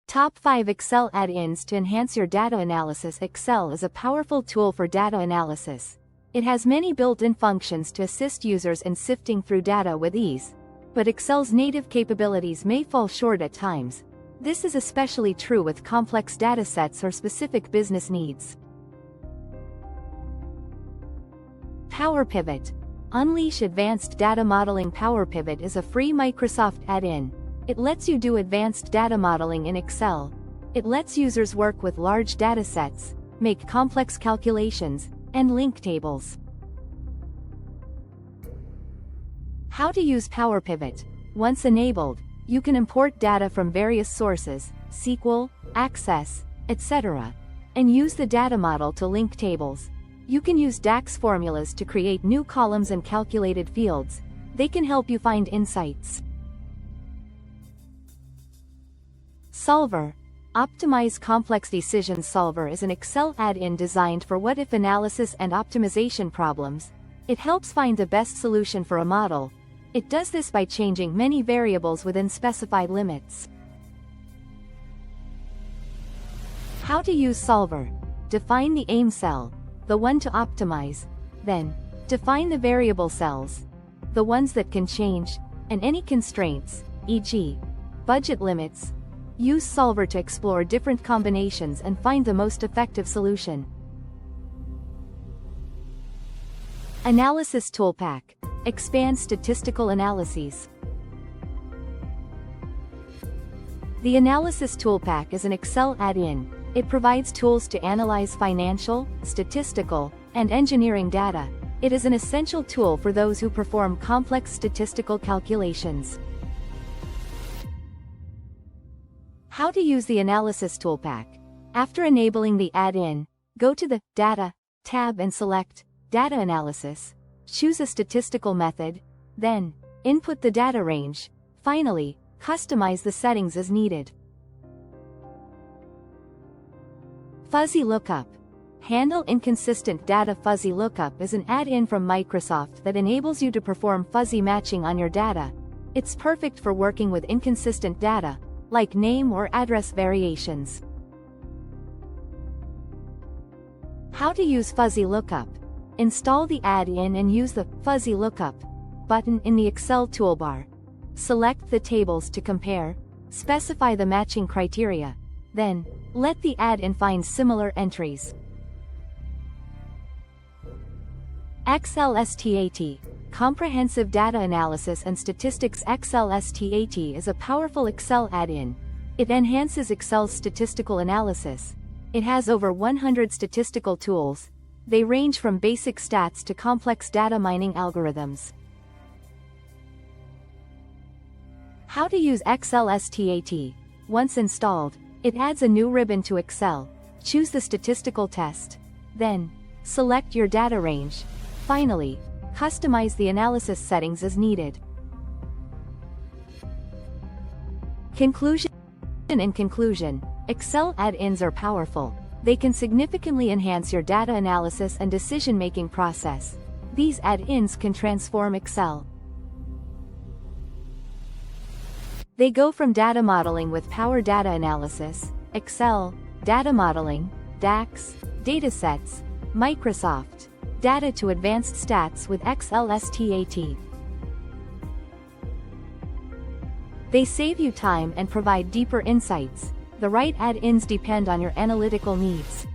Top 5 Excel add-ins to enhance your data analysis. Excel is a powerful tool for data analysis. It has many built-in functions to assist users in sifting through data with ease. But Excel's native capabilities may fall short at times. This is especially true with complex datasets or specific business needs. Power Pivot. Unleash advanced data modeling. Power Pivot is a free Microsoft add-in. It lets you do advanced data modeling in Excel. It lets users work with large datasets, make complex calculations, and link tables. How to use Power Pivot. Once enabled, you can import data from various sources, SQL, Access, etc., and use the data model to link tables. You can use DAX formulas to create new columns and calculated fields. They can help you find insights. Solver. Optimize Complex Decision Solver is an Excel add-in designed for what-if analysis and optimization problems. It helps find the best solution for a model. It does this by changing many variables within specified limits. How to use Solver. Define the aim cell, the one to optimize. Then, define the variable cells, the ones that can change, and any constraints, e.g., budget limits. Use Solver to explore different combinations and find the most effective solution. Analysis ToolPak. Expand statistical analyses. The Analysis ToolPak is an Excel add-in. It provides tools to analyze financial, statistical, and engineering data. It is an essential tool for those who perform complex statistical calculations. How to use the Analysis ToolPak. After enabling the add-in, go to the Data tab and select Data Analysis. Choose a statistical method, then input the data range. Finally, customize the settings as needed. Fuzzy Lookup. Handle inconsistent data. Fuzzy Lookup is an add-in from Microsoft that enables you to perform fuzzy matching on your data. It's perfect for working with inconsistent data, like name or address variations. How to use Fuzzy Lookup. Install the add-in and use the Fuzzy Lookup button in the Excel toolbar. Select the tables to compare, specify the matching criteria, then let the add-in find similar entries. XLSTAT. Comprehensive Data Analysis and Statistics. XLSTAT is a powerful Excel add-in. It enhances Excel's statistical analysis. It has over 100 statistical tools. They range from basic stats to complex data mining algorithms. How to use XLSTAT. Once installed, it adds a new ribbon to Excel. Choose the statistical test. Then, select your data range. Finally, customize the analysis settings as needed. Conclusion. In conclusion, Excel add-ins are powerful. They can significantly enhance your data analysis and decision-making process. These add-ins can transform Excel. They go from data modeling with Power Data Analysis, Excel, data modeling, DAX, datasets, Microsoft Data to advanced stats with XLSTAT. They save you time and provide deeper insights. The right add-ins depend on your analytical needs.